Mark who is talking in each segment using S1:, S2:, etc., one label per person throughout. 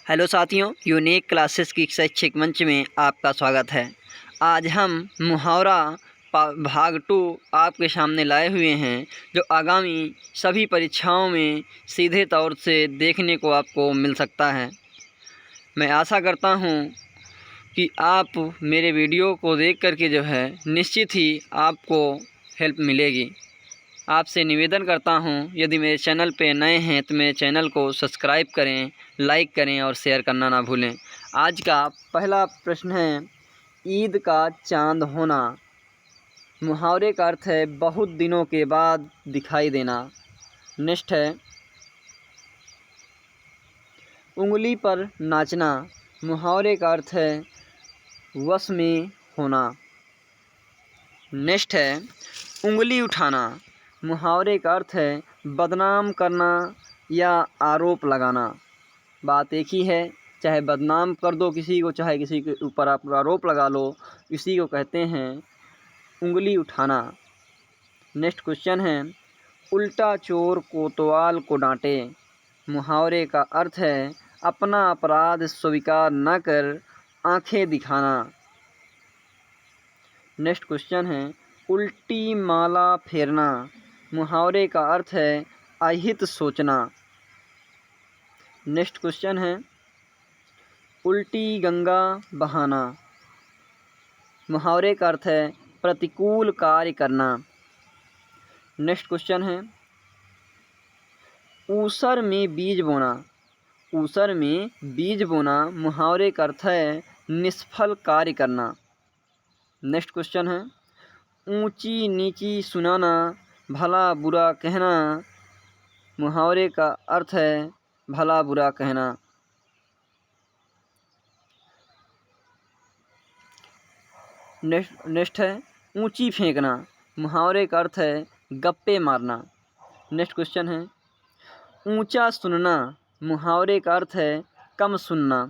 S1: Hello साथियों, unique classes की शैक्षिक मंच में आपका स्वागत है। आज हम मुहावरा भाग 2 आपके सामने लाए हुए हैं, जो आगामी सभी परीक्षाओं में सीधे तौर से देखने को आपको मिल सकता है। मैं आशा करता हूं कि आप मेरे वीडियो को देख कर के निश्चित ही आपको हेल्प मिलेगी। आपसे निवेदन करता हूं, यदि मेरे चैनल पे नए हैं तो मेरे चैनल को सब्सक्राइब करें, लाइक करें और शेयर करना ना भूलें। आज का पहला प्रश्न है, ईद का चांद होना। मुहावरे का अर्थ है बहुत दिनों के बाद दिखाई देना। नेक्स्ट है, उंगली पर नाचना। मुहावरे का अर्थ है वश में होना। नेक्स्ट है, उंगली उठाना। मुहावरे का अर्थ है बदनाम करना या आरोप लगाना। बात एक ही है, चाहे बदनाम कर दो किसी को, चाहे किसी के ऊपर आप आरोप लगा लो, इसी को कहते हैं उंगली उठाना। नेक्स्ट क्वेश्चन है, उल्टा चोर कोतवाल को डांटे। मुहावरे का अर्थ है अपना अपराध स्वीकार न कर आंखें दिखाना। नेक्स्ट क्वेश्चन है, उल्टी माला फेरना। मुहावरे का अर्थ है अहित सोचना। नेक्स्ट क्वेश्चन है, उल्टी गंगा बहाना। मुहावरे का अर्थ है प्रतिकूल कार्य करना। नेक्स्ट क्वेश्चन है, ऊसर में बीज बोना। ऊसर में बीज बोना मुहावरे का अर्थ है निष्फल कार्य करना। नेक्स्ट क्वेश्चन है, ऊंची नीची सुनाना, भला बुरा कहना। मुहावरे का अर्थ है भला बुरा कहना। नेक्स्ट है, ऊंची फेंकना। मुहावरे का अर्थ है गप्पे मारना। नेक्स्ट क्वेश्चन है, ऊंचा सुनना। मुहावरे का अर्थ है कम सुनना।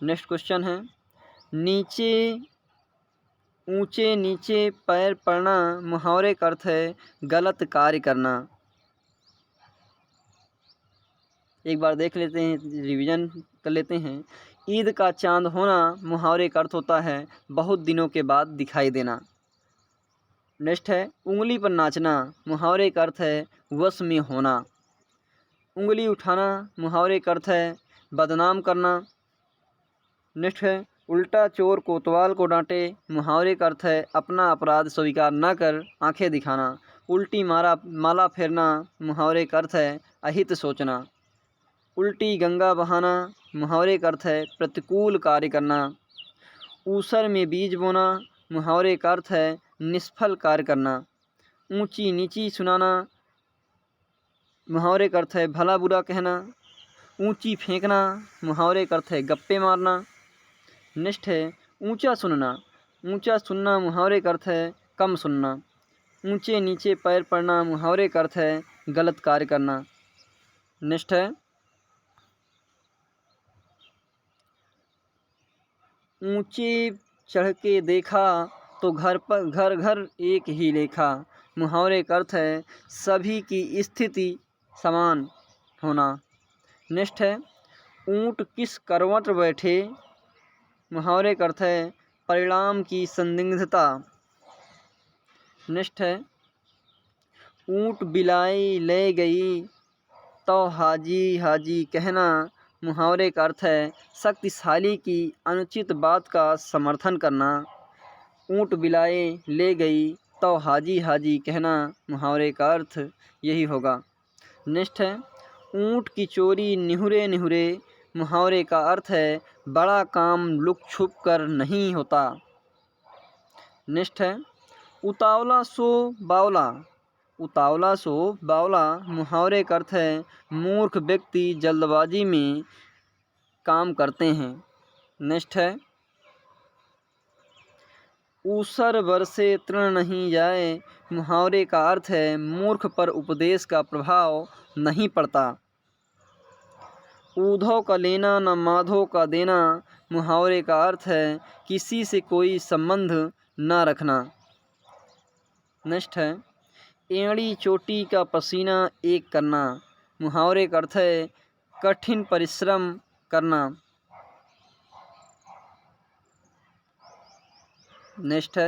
S1: नेक्स्ट क्वेश्चन है, नीचे ऊंचे नीचे पैर पड़ना। मुहावरे का अर्थ है गलत कार्य करना। एक बार देख लेते हैं, रिवीजन कर लेते हैं। ईद का चांद होना मुहावरे का अर्थ होता है बहुत दिनों के बाद दिखाई देना। नेक्स्ट है, उंगली पर नाचना। मुहावरे का अर्थ है वश में होना। उंगली उठाना मुहावरे का अर्थ है बदनाम करना। नेक्स्ट है, उल्टा चोर कोतवाल को डांटे। मुहावरे का अर्थ है अपना अपराध स्वीकार न कर आंखें दिखाना। उल्टी माला फेरना मुहावरे का अर्थ है अहित सोचना। उल्टी गंगा बहाना मुहावरे का अर्थ है प्रतिकूल कार्य करना। ऊसर में बीज बोना मुहावरे का अर्थ है निष्फल कार्य करना। ऊंची नीची सुनाना मुहावरे का अर्थ है भला बुरा कहना। ऊंची फेंकना मुहावरे का अर्थ है गप्पे मारना। नेक्स्ट है, ऊंचा सुनना। ऊंचा सुनना मुहावरे का अर्थ है कम सुनना। ऊंचे नीचे पैर पड़ना मुहावरे का अर्थ है गलत कार्य करना। नेक्स्ट है, ऊंचे चढ़ के देखा तो घर घर एक ही लेखा। मुहावरे का अर्थ है सभी की स्थिति समान होना। नेक्स्ट है, ऊंट किस करवट बैठे। मुहावरे का अर्थ है परिणाम की संदिग्धता। नेक्स्ट है, ऊंट बिलाई ले गई तो हाजी हाजी कहना। मुहावरे का अर्थ है शक्तिशाली की अनुचित बात का समर्थन करना। ऊंट बिलाए ले गई तो हाजी हाजी कहना मुहावरे का अर्थ यही होगा। नेक्स्ट है, ऊंट की चोरी निहुरे निहुरे। मुहावरे का अर्थ है बड़ा काम लुक छुप कर नहीं होता। नेक्स्ट है, उतावला सो बावला। उतावला सो बावला मुहावरे का अर्थ है मूर्ख व्यक्ति जल्दबाजी में काम करते हैं। नेक्स्ट है, ऊसर बरसे तृण नहीं जाए। मुहावरे का अर्थ है मूर्ख पर उपदेश का प्रभाव नहीं पड़ता। ऊधो का लेना न माधो का देना। मुहावरे का अर्थ है किसी से कोई संबंध न रखना। नेक्स्ट है, एड़ी चोटी का पसीना एक करना। मुहावरे का अर्थ है कठिन परिश्रम करना। नेक्स्ट है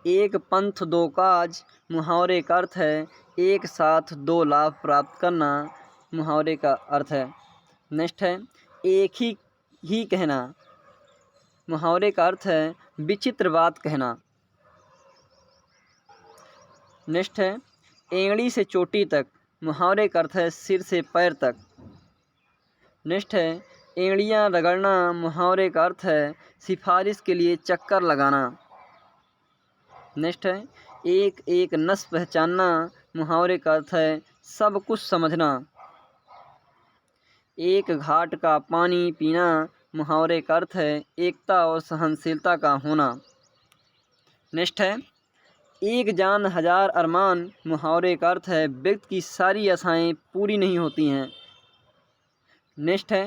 S1: एक पंथ दो काज, मुहावरे का अर्थ है एक साथ दो लाभ प्राप्त करना, मुहावरे का अर्थ है। नेक्स्ट है एक ही कहना, मुहावरे का अर्थ है विचित्र बात कहना। नेक्स्ट है एंगड़ी से चोटी तक, मुहावरे का अर्थ है सिर से पैर तक। नेक्स्ट है एंगड़ियाँ रगड़ना, मुहावरे का अर्थ है सिफारिश के लिए चक्कर लगाना। नेक्स्ट है एक एक नस पहचानना, मुहावरे का अर्थ है सब कुछ समझना। एक घाट का पानी पीना, मुहावरे का अर्थ है एकता और सहनशीलता का होना। नेक्स्ट है एक जान हजार अरमान, मुहावरे का अर्थ है व्यक्ति की सारी आशाएं पूरी नहीं होती हैं। नेक्स्ट है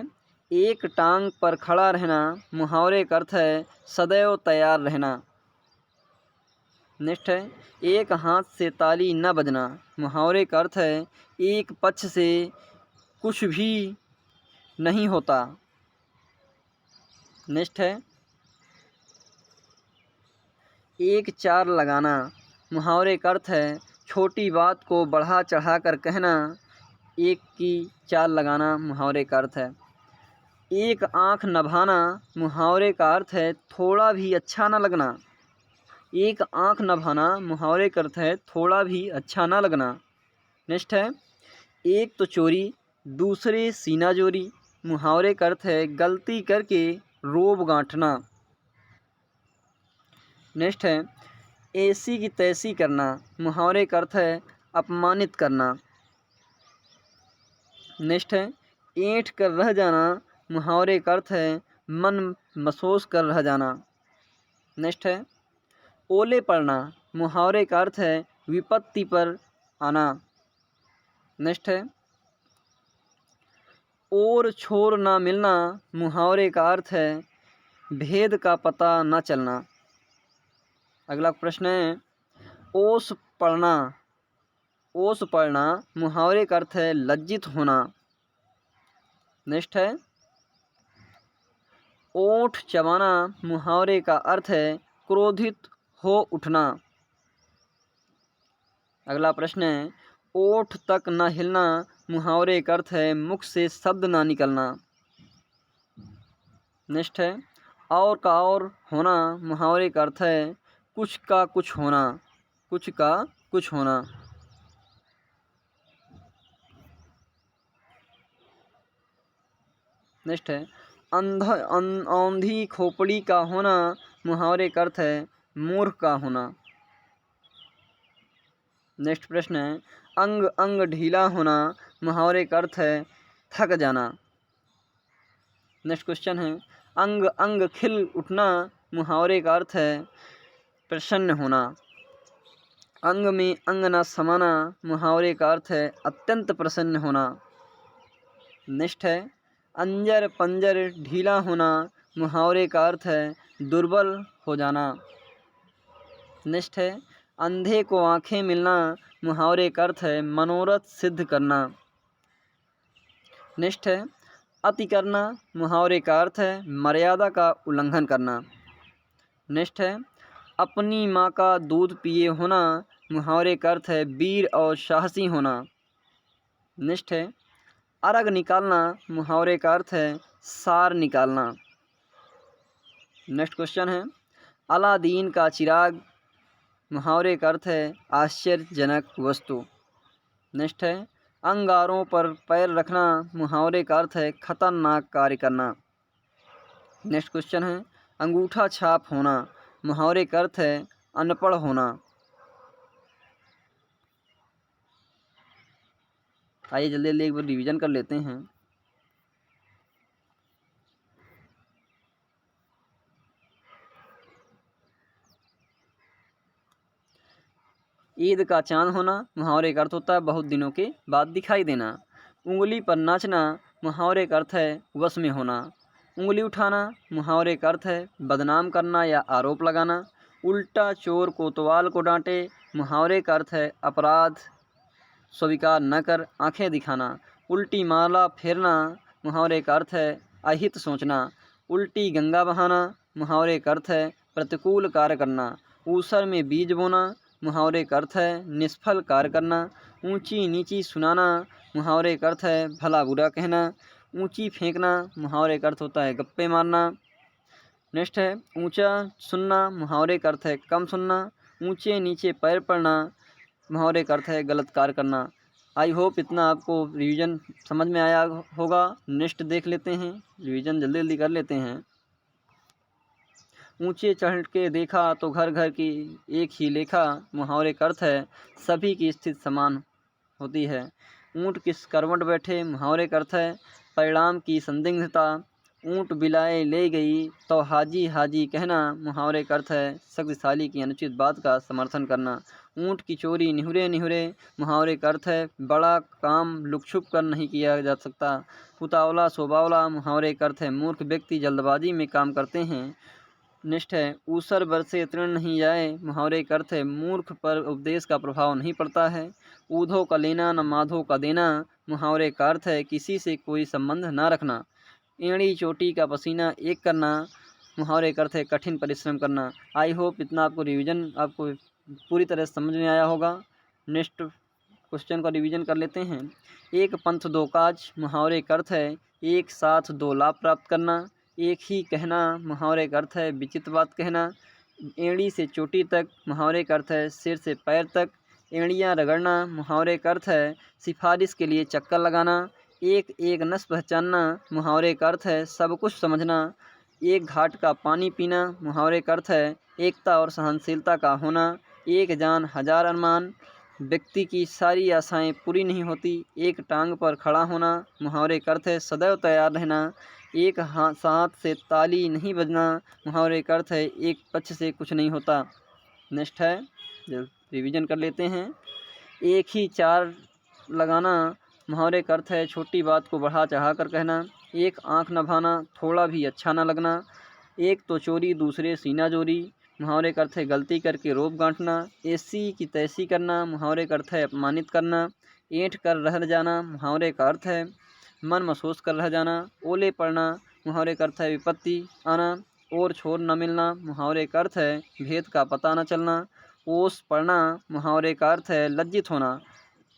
S1: एक टांग पर खड़ा रहना, मुहावरे का अर्थ है सदैव तैयार रहना। नेक्स्ट है एक हाथ से ताली न बजना, मुहावरे का अर्थ है एक पक्ष से कुछ भी नहीं होता। नेक्स्ट है एक चार लगाना, मुहावरे का अर्थ है छोटी बात को बढ़ा चढ़ा कर कहना, एक की चार लगाना, मुहावरे का अर्थ है। एक आँख नभाना, मुहावरे का अर्थ है थोड़ा भी अच्छा न लगना। एक आँख नभाना, मुहावरे का अर्थ है थोड़ा भी अच्छा न लगना। नेक्स्ट है एक तो चोरी दूसरे सीना जोरी, मुहावरे का अर्थ है गलती करके रोब गांठना। नेक्स्ट है ऐसी की तैसी करना, मुहावरे का अर्थ है अपमानित करना। नेक्स्ट है ऐंठ कर रह जाना, मुहावरे का अर्थ है मन मसोस कर रह जाना। नेक्स्ट है ओले पड़ना, मुहावरे का अर्थ है विपत्ति पर आना। नेक्स्ट है और छोर ना मिलना, मुहावरे का अर्थ है भेद का पता न चलना। अगला प्रश्न है ओस पड़ना, ओस पड़ना, मुहावरे का अर्थ है लज्जित होना। नेक्स्ट है ओठ चबाना, मुहावरे का अर्थ है क्रोधित हो उठना। अगला प्रश्न है ओठ तक न हिलना, मुहावरे का अर्थ है मुख से शब्द ना निकलना। नेक्स्ट है और का और होना, मुहावरे का अर्थ है कुछ का कुछ होना, कुछ का कुछ होना। नेक्स्ट है औंधी खोपड़ी का होना, मुहावरे का अर्थ है मूर्ख का होना। नेक्स्ट प्रश्न है अंग अंग ढीला होना, मुहावरे का अर्थ है थक जाना। नेक्स्ट क्वेश्चन है अंग अंग खिल उठना, मुहावरे का अर्थ है प्रसन्न होना। अंग में अंग न समाना, मुहावरे का अर्थ है अत्यंत प्रसन्न होना। नेक्स्ट है अंजर पंजर ढीला होना, मुहावरे का अर्थ है दुर्बल हो जाना। नेक्स्ट है अंधे को आंखें मिलना, मुहावरे का अर्थ है मनोरथ सिद्ध करना। नेक्स्ट है अति करना, मुहावरे का अर्थ है मर्यादा का उल्लंघन करना। नेक्स्ट है अपनी माँ का दूध पिए होना, मुहावरे का अर्थ है वीर और साहसी होना। नेक्स्ट है अर्घ निकालना, मुहावरे का अर्थ है सार निकालना। नेक्स्ट क्वेश्चन है अलादीन का चिराग, मुहावरे का अर्थ है आश्चर्यजनक वस्तु। नेक्स्ट है अंगारों पर पैर रखना, मुहावरे का अर्थ है खतरनाक कार्य करना। नेक्स्ट क्वेश्चन है अंगूठा छाप होना, मुहावरे का अर्थ है अनपढ़ होना। आइए जल्दी जल्दी एक बार रिवीजन कर लेते हैं। ईद का चांद होना, मुहावरे का अर्थ होता है बहुत दिनों के बाद दिखाई देना। उंगली पर नाचना, मुहावरे का अर्थ है वश में होना। उंगली उठाना, मुहावरे का अर्थ है बदनाम करना या आरोप लगाना। उल्टा चोर कोतवाल को डांटे, मुहावरे का अर्थ है अपराध स्वीकार न कर आंखें दिखाना। उल्टी माला फेरना, मुहावरे का अर्थ है अहित सोचना। उल्टी गंगा बहाना, मुहावरे का अर्थ है प्रतिकूल कार्य करना। ऊसर में बीज बोना, मुहावरे का अर्थ है निष्फल कार्य करना। ऊंची नीची सुनाना, मुहावरे का अर्थ है भला बुरा कहना। ऊंची फेंकना, मुहावरे का अर्थ होता है गप्पे मारना। नेक्स्ट है ऊंचा सुनना, मुहावरे का अर्थ है कम सुनना। ऊंचे नीचे पैर पड़ना, मुहावरे का अर्थ है गलत कार्य करना। आई होप इतना आपको रिवीजन समझ में आया होगा। नेक्स्ट देख लेते हैं, रिवीजन जल्दी जल्दी कर लेते हैं। ऊंचे चढ़ के देखा तो घर घर की एक ही लेखा, मुहावरे का अर्थ है सभी की स्थिति समान होती है। ऊंट किस करवट बैठे, मुहावरे का अर्थ है परिणाम की संदिग्धता। ऊंट बिलाए ले गई तो हाजी हाजी कहना, मुहावरे का अर्थ है शक्तिशाली की अनुचित बात का समर्थन करना। ऊंट की चोरी निहुरे निहुरे, मुहावरे का अर्थ है बड़ा काम लुक छुप कर नहीं किया जा सकता। उतावला सोबावला, मुहावरे का अर्थ है मूर्ख व्यक्ति जल्दबाजी में काम करते हैं। नेक्स्ट है ऊसर बरसे तृण नहीं जाए, मुहावरे का अर्थ है मूर्ख पर उपदेश का प्रभाव नहीं पड़ता है। ऊधो का लेना न माधो का देना, मुहावरे का अर्थ है किसी से कोई संबंध ना रखना। एड़ी चोटी का पसीना एक करना, मुहावरे का अर्थ है कठिन परिश्रम करना। आई होप इतना आपको रिवीजन आपको पूरी तरह समझ में आया होगा। नेक्स्ट क्वेश्चन का रिवीजन कर लेते हैं। एक पंथ दो काज, मुहावरे का अर्थ है एक साथ दो लाभ प्राप्त करना। एक ही कहना, मुहावरे का अर्थ है विचित्र बात कहना। एड़ी से चोटी तक, मुहावरे का अर्थ है सिर से पैर तक। एड़ियाँ रगड़ना, मुहावरे का अर्थ है सिफारिश के लिए चक्कर लगाना। एक एक नस पहचानना, मुहावरे का अर्थ है सब कुछ समझना। एक घाट का पानी पीना, मुहावरे का अर्थ है एकता और सहनशीलता का होना। एक जान हजार अरमान, व्यक्ति की सारी आशाएं पूरी नहीं होती। एक टांग पर खड़ा होना, मुहावरे का अर्थ है सदैव तैयार रहना। एक साथ से ताली नहीं बजना, मुहावरे का अर्थ है एक पक्ष से कुछ नहीं होता। नेक्स्ट है रिवीजन कर लेते हैं। एक ही चार लगाना, मुहावरे का अर्थ है छोटी बात को बढ़ा चढ़ा कर कहना। एक आँख न भाना, थोड़ा भी अच्छा न लगना। एक तो चोरी दूसरे सीना जोरी, मुहावरे का अर्थ है गलती करके रोब गांठना। ऐसी की तैसी करना, मुहावरे का अर्थ है अपमानित करना। ऐंठ कर रह जाना, मुहावरे का अर्थ है मन महसूस कर रह जाना। ओले पड़ना, मुहावरे का अर्थ है विपत्ति आना। और छोर न मिलना, मुहावरे का अर्थ है भेद का पता न चलना। ओस पड़ना, मुहावरे का अर्थ है लज्जित होना।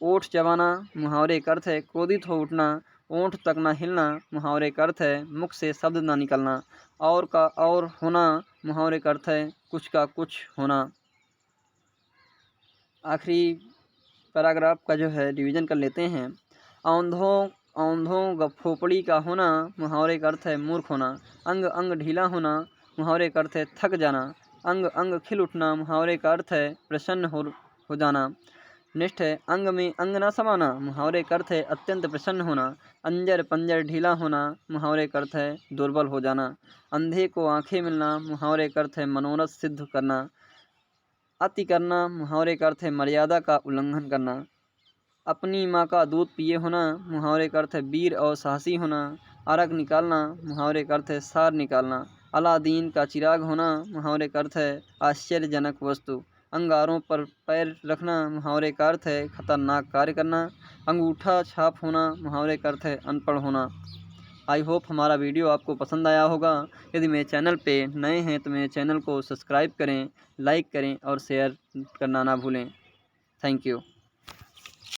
S1: ओठ चबाना, मुहावरे का अर्थ है क्रोधित हो उठना। ओंठ तक न हिलना, मुहावरे का अर्थ है मुख से शब्द न निकलना। और का और होना, मुहावरे का अर्थ है कुछ का कुछ होना। आखिरी पैराग्राफ का जो है रिवीजन कर लेते हैं। औंधों खोपड़ी का होना, मुहावरे का अर्थ है मूर्ख होना। अंग अंग ढीला होना, मुहावरे का अर्थ है थक जाना। अंग अंग खिल उठना, मुहावरे का अर्थ है प्रसन्न हो जाना। नेक्स्ट है अंग में अंग ना समाना, मुहावरे का अर्थ है अत्यंत प्रसन्न होना। अंजर पंजर ढीला होना, मुहावरे का अर्थ है दुर्बल हो जाना। अंधे को आंखें मिलना, मुहावरे का अर्थ है मनोरथ सिद्ध करना। अति करना, मुहावरे का अर्थ है मर्यादा का उल्लंघन करना। अपनी माँ का दूध पिए होना, मुहावरे का अर्थ है वीर और साहसी होना। अर्घ निकालना, मुहावरे का अर्थ है सार निकालना। अलादीन का चिराग होना, मुहावरे का अर्थ है आश्चर्यजनक वस्तु। अंगारों पर पैर रखना, मुहावरे का अर्थ है खतरनाक कार्य करना। अंगूठा छाप होना, मुहावरे का अर्थ है अनपढ़ होना। आई होप हमारा वीडियो आपको पसंद आया होगा। यदि मेरे चैनल पे नए हैं तो मेरे चैनल को सब्सक्राइब करें, लाइक करें और शेयर करना ना भूलें। Thank you.